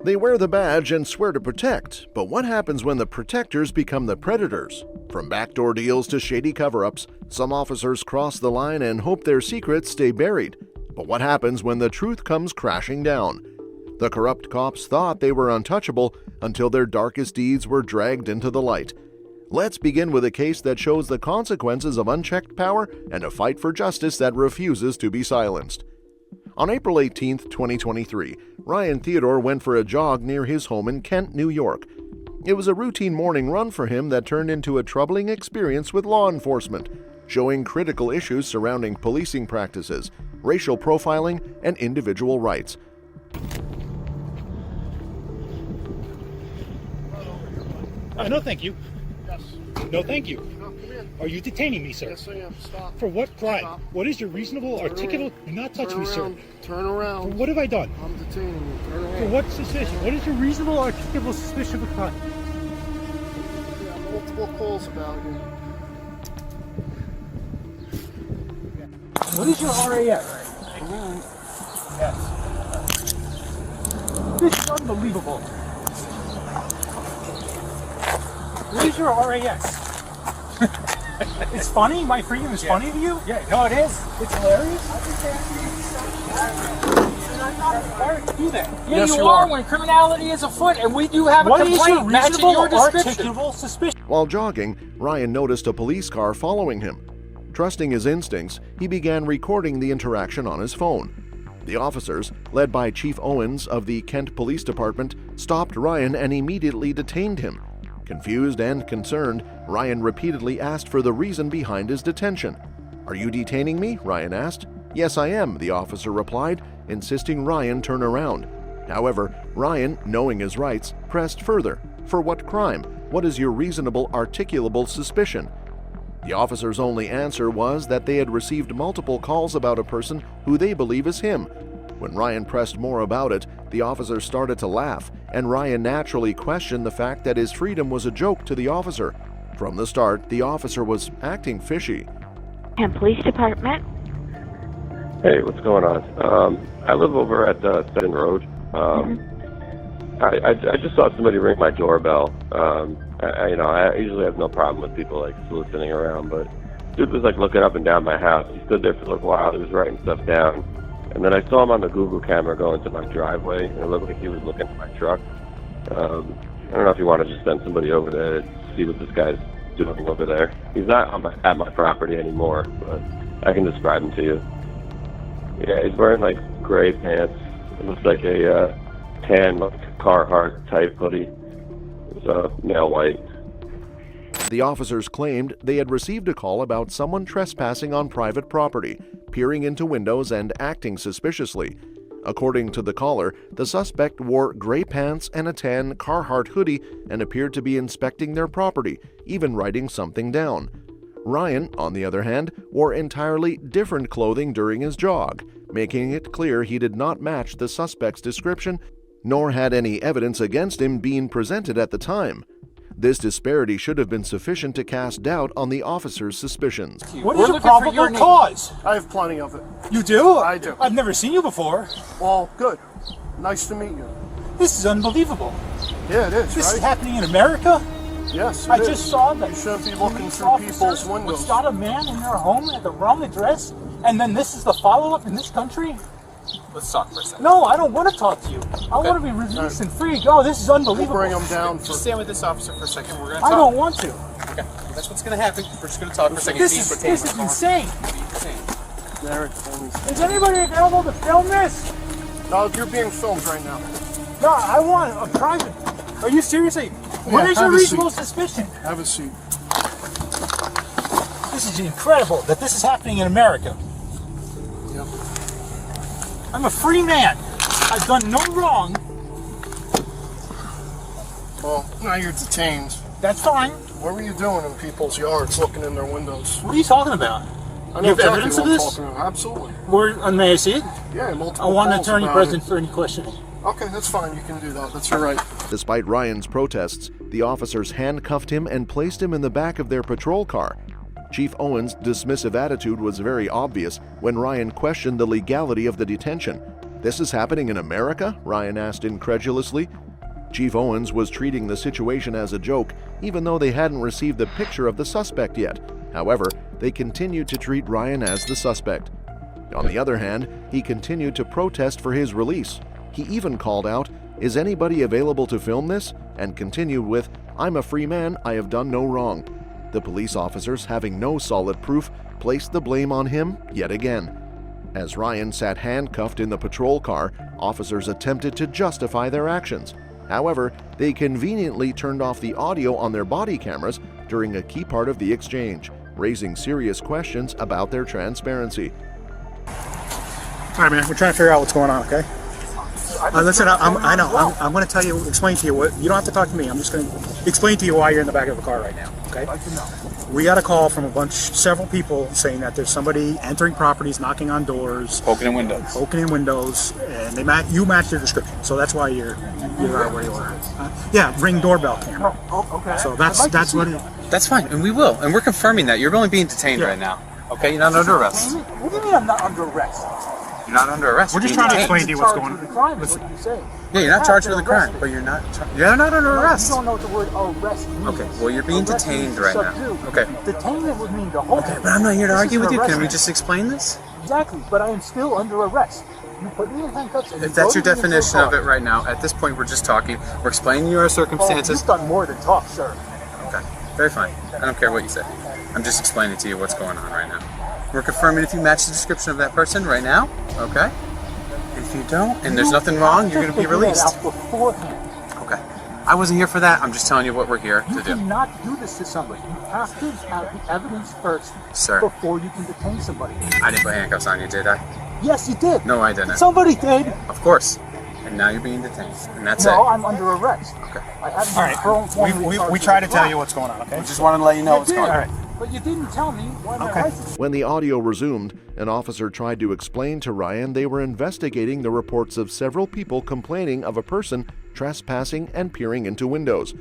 They wear the badge and swear to protect, but what happens when the protectors become the predators? From backdoor deals to shady cover-ups, some officers cross the line and hope their secrets stay buried. But what happens when the truth comes crashing down? The corrupt cops thought they were untouchable until their darkest deeds were dragged into the light. Let's begin with a case that shows the consequences of unchecked power and a fight for justice that refuses to be silenced. On April 18, 2023, Ryan Theodore went for a jog near his home in Kent, New York. It was a routine morning run for him that turned into a troubling experience with law enforcement, showing critical issues surrounding policing practices, racial profiling, and individual rights. No, thank you. Yes. No, thank you. No, come in. Are you detaining me, sir? Yes, I am. Stop. For what crime? Stop. What is your reasonable, articulate? Do not touch me, sir. Turn around. For what have I done? I'm detaining you. Turn around. For what suspicion? What is your reasonable, articulable suspicion of a crime? Yeah, multiple calls about you. What is your RAF? Yes. This is unbelievable. What is your RAS? It's funny? My freedom is funny to you? Yeah, no, it is. It's hilarious. I'm not required to do that. Yeah, Yes, you you are are. when criminality is afoot, and we do have a What is your complaint matching reasonable, your description. articulable suspicion? While jogging, Ryan noticed a police car following him. Trusting his instincts, he began recording the interaction on his phone. The officers, led by Chief Owens of the Kent Police Department, stopped Ryan and immediately detained him. Confused and concerned, Ryan repeatedly asked for the reason behind his detention. "Are you detaining me?" Ryan asked. "Yes, I am," the officer replied, insisting Ryan turn around. However, Ryan, knowing his rights, pressed further. "For what crime? What is your reasonable, articulable suspicion?" The officer's only answer was that they had received multiple calls about a person who they believe is him. When Ryan pressed more about it, the officer started to laugh, and Ryan naturally questioned the fact that his freedom was a joke to the officer. From the start, the officer was acting fishy. Kent Police Department. Hey, what's going on? I live over at Seton Road. I just saw somebody ring my doorbell. I usually have no problem with people like soliciting around, but dude was like looking up and down my house. He stood there for a little while. He was writing stuff down, and then I saw him on the Google camera going to my driveway, and it looked like he was looking at my truck. I don't know if you want to just send somebody over there to see what this guy's doing over there. He's not at my property anymore, but I can describe him to you. Yeah, he's wearing like gray pants. It looks like a tan, like Carhartt type hoodie. It's nail white. The officers claimed they had received a call about someone trespassing on private property, peering into windows and acting suspiciously. According to the caller, the suspect wore gray pants and a tan Carhartt hoodie and appeared to be inspecting their property, even writing something down. Ryan, on the other hand, wore entirely different clothing during his jog, making it clear he did not match the suspect's description, nor had any evidence against him being presented at the time. This disparity should have been sufficient to cast doubt on the officer's suspicions. What We're is your looking for probable your name. cause? I have plenty of it. You do? I do. I've never seen you before. Well, good. Nice to meet you. This is unbelievable. Yeah, it is, This is right? happening in America? Yes, it I is. just saw that. You shouldn't be looking police through officers people's would windows. stop a man in their home at the wrong address, and then this is the follow-up in this country? Let's talk for a second. No, I don't want to talk to you. I want to be released and free. Oh, this is We'll unbelievable. bring them down for... Just stand with this officer for a second. We're going to I talk. don't want to. Okay, that's what's going to happen. We're just going to talk for a second. This is insane. There, it's Is anybody available to film this? No, you're being filmed right now. No, I want a private. Are you seriously? What is have your a reasonable seat. suspicion? Have a seat. This is incredible that this is happening in America. Yep. I'm a free man. I've done no wrong. Well, now you're detained. That's fine. What were you doing in people's yards looking in their windows? What are you talking about? I You have exactly evidence what of I'm this? talking about. Absolutely. May I see it? Yeah, I multiple want an calls attorney about present it. for any questioning. Okay, that's fine. You can do that. That's your right. Despite Ryan's protests, the officers handcuffed him and placed him in the back of their patrol car. Chief Owens' dismissive attitude was very obvious when Ryan questioned the legality of the detention. This is happening in America? Ryan asked incredulously. Chief Owens was treating the situation as a joke, even though they hadn't received the picture of the suspect yet. However, they continued to treat Ryan as the suspect. On the other hand, he continued to protest for his release. He even called out, "Is anybody available to film this?" and continued with, "I'm a free man, I have done no wrong." The police officers, having no solid proof, placed the blame on him yet again. As Ryan sat handcuffed in the patrol car, officers attempted to justify their actions. However, they conveniently turned off the audio on their body cameras during a key part of the exchange, raising serious questions about their transparency. All right, man. We're trying to figure out what's going on. Okay. Listen, I'm going to tell you, explain to you what. You don't have to talk to me. I'm just going to explain to you why you're in the back of the car right now. Okay. We got a call from several people saying that there's somebody entering properties, knocking on doors, Poking in windows. and you match their description. So that's why you're where you are. Yeah, Ring doorbell camera. Okay. So that's what it. That's fine, and we will. And we're confirming that. You're only being detained right now. Okay? You're not under arrest. What do you mean I'm not under arrest? You're not under arrest. We're just You're trying to being explain to you what's going The on. crime is what you say. Yeah, you're not charged with a crime, but you're not under arrest. You don't know what the word arrest means. Okay, well, you're being Arrest detained means right now. subdue. Okay. Detainment would mean the whole. Okay, but I'm not here to argue with you. Can we arrest. just explain this? Exactly, but I am still under arrest. You put me in handcuffs. And If you that's go your to the definition car. of it right now, at this point we're just talking. We're explaining your Oh, circumstances. you've done more than talk, sir. Okay, very fine. I don't care what you say. I'm just explaining to you what's going on right now. We're confirming if you match the description of that person right now. Okay. If you don't, and there's nothing wrong, you're going to be released. Out beforehand. Okay. I wasn't here for that. I'm just telling you what we're here You to do. cannot do this to somebody. You have to have the evidence first Sir. before you can detain somebody. I didn't put handcuffs on you, did I? Yes, you did. No, I didn't. Somebody did. Of course. And now you're being detained. And that's No, it. I'm under arrest. Okay. I haven't All been formally right. We charged try to with tell crime. you what's going on. Okay. Just wanted to let you know what's You going did, on. All right. but you didn't tell me why my Okay. license. When the audio resumed, an officer tried to explain to Ryan they were investigating the reports of several people complaining of a person trespassing and peering into windows.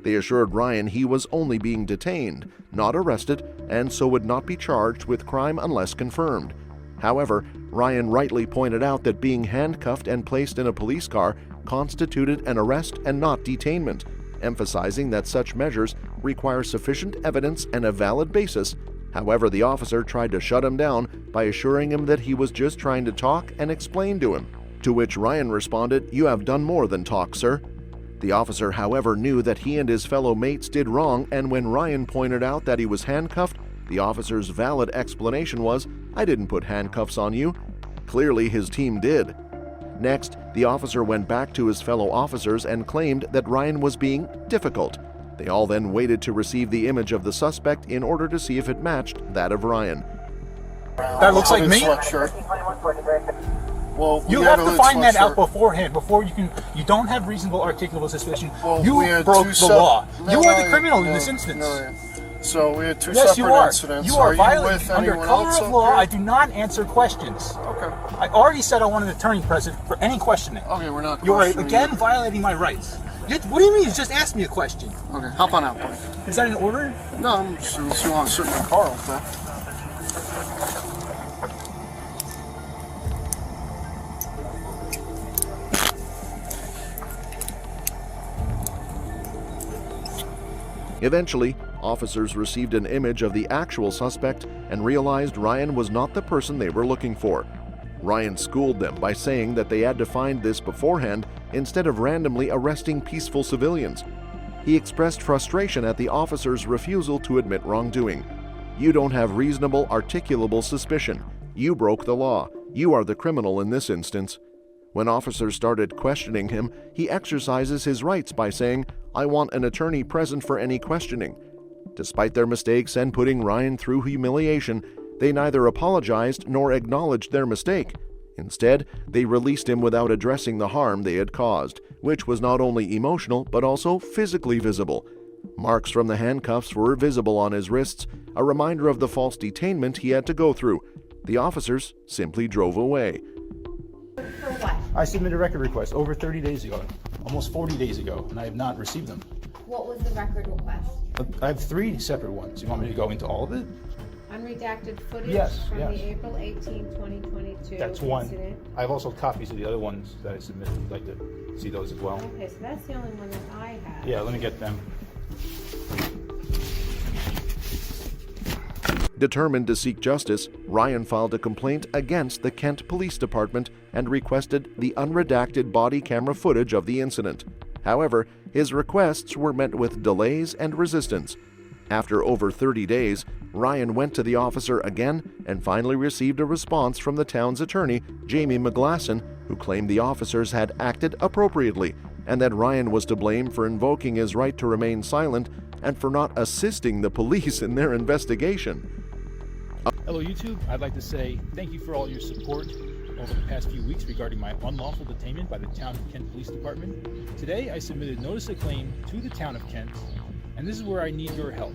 They assured Ryan he was only being detained, not arrested, and so would not be charged with crime unless confirmed. However, Ryan rightly pointed out that being handcuffed and placed in a police car constituted an arrest and not detainment, emphasizing that such measures require sufficient evidence and a valid basis. However, the officer tried to shut him down by assuring him that he was just trying to talk and explain to him, to which Ryan responded, "You have done more than talk, sir." The officer, however, knew that he and his fellow mates did wrong, and when Ryan pointed out that he was handcuffed, the officer's valid explanation was, "I didn't put handcuffs on you." Clearly, his team did. Next, the officer went back to his fellow officers and claimed that Ryan was being difficult. They all then waited to receive the image of the suspect in order to see if it matched that of Ryan. That looks like me. Sweatshirt. Well, You we have had a to find that out sweatshirt. beforehand. Before you can. You don't have reasonable articulable suspicion. Well, You we had broke two the law. No, You are the no, criminal in no, this instance. no. So we had two Yes, separate you are. incidents. You are you violating with under anyone else color of up law. here? I do not answer questions. Okay. I already said I want an attorney present for any questioning. Okay, we're not. You are questioning again you. violating my rights. What do you mean? You just asked me a question. Okay, hop on out, buddy. Is that an order? No, I'm just you want to sit in the car with that. Eventually, officers received an image of the actual suspect and realized Ryan was not the person they were looking for. Ryan schooled them by saying that they had to find this beforehand instead of randomly arresting peaceful civilians. He expressed frustration at the officers' refusal to admit wrongdoing. "You don't have reasonable, articulable suspicion. You broke the law. You are the criminal in this instance." When officers started questioning him, he exercises his rights by saying, "I want an attorney present for any questioning." Despite their mistakes and putting Ryan through humiliation, they neither apologized nor acknowledged their mistake. Instead, they released him without addressing the harm they had caused, which was not only emotional but also physically visible. Marks from the handcuffs were visible on his wrists, a reminder of the false detainment he had to go through. The officers simply drove away. I submitted a record request over 30 days ago, almost 40 days ago, and I have not received them. What was the record request? I have 3 separate ones. You want me to go into all of it? I'm unredacted footage Yes, from yes. the April 18, 2022 That's one. incident? I have also copies of the other ones that I submitted. If you'd like to see those as well. Okay, so that's the only one that I have. Yeah, let me get them. Determined to seek justice, Ryan filed a complaint against the Kent Police Department and requested the unredacted body camera footage of the incident. However, his requests were met with delays and resistance. After over 30 days, Ryan went to the officer again and finally received a response from the town's attorney, Jamie McGlasson, who claimed the officers had acted appropriately and that Ryan was to blame for invoking his right to remain silent and for not assisting the police in their investigation. Hello YouTube, I'd like to say thank you for all your support over the past few weeks regarding my unlawful detainment by the Town of Kent Police Department. Today I submitted notice of claim to the Town of Kent, and this is where I need your help.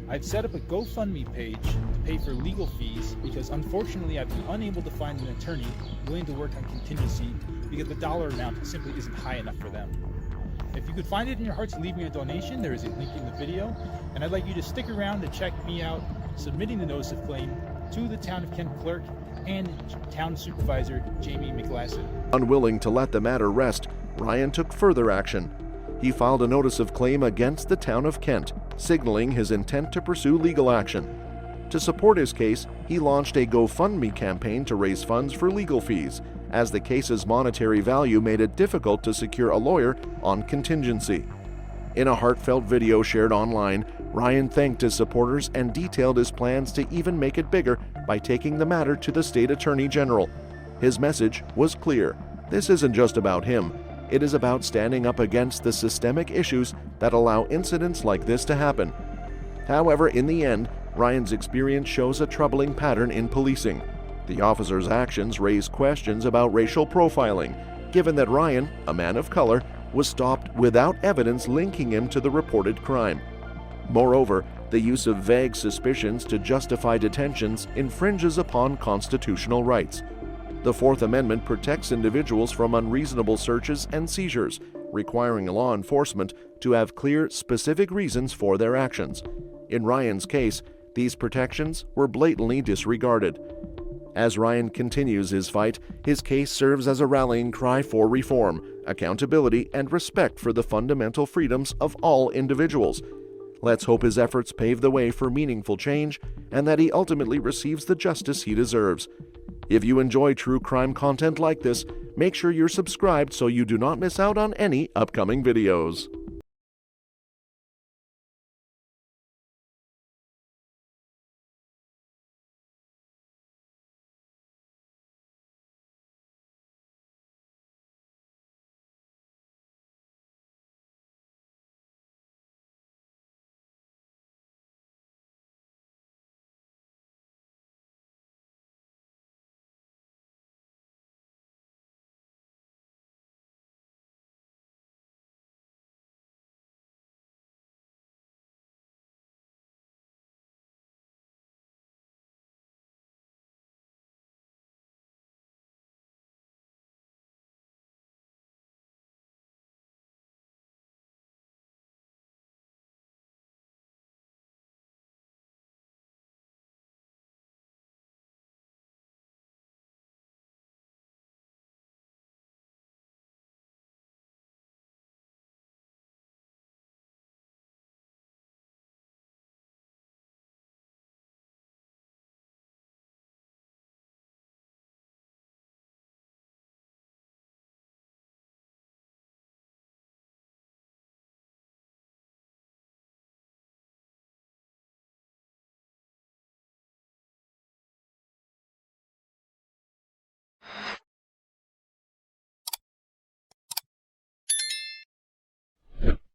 I've set up a GoFundMe page to pay for legal fees because unfortunately I've been unable to find an attorney willing to work on contingency because the dollar amount simply isn't high enough for them. If you could find it in your heart to leave me a donation, there is a link in the video, and I'd like you to stick around to check me out submitting the notice of claim to the Town of Kent clerk and Town Supervisor Jamie McGlasson. Unwilling to let the matter rest, Ryan took further action. He filed a notice of claim against the Town of Kent, signaling his intent to pursue legal action. To support his case, he launched a GoFundMe campaign to raise funds for legal fees, as the case's monetary value made it difficult to secure a lawyer on contingency. In a heartfelt video shared online, Ryan thanked his supporters and detailed his plans to even make it bigger by taking the matter to the state attorney general. His message was clear. This isn't just about him. It is about standing up against the systemic issues that allow incidents like this to happen. However, in the end, Ryan's experience shows a troubling pattern in policing. The officer's actions raise questions about racial profiling, given that Ryan, a man of color, was stopped without evidence linking him to the reported crime. Moreover, the use of vague suspicions to justify detentions infringes upon constitutional rights. The Fourth Amendment protects individuals from unreasonable searches and seizures, requiring law enforcement to have clear, specific reasons for their actions. In Ryan's case, these protections were blatantly disregarded. As Ryan continues his fight, his case serves as a rallying cry for reform, accountability, and respect for the fundamental freedoms of all individuals. Let's hope his efforts pave the way for meaningful change and that he ultimately receives the justice he deserves. If you enjoy true crime content like this, make sure you're subscribed so you do not miss out on any upcoming videos.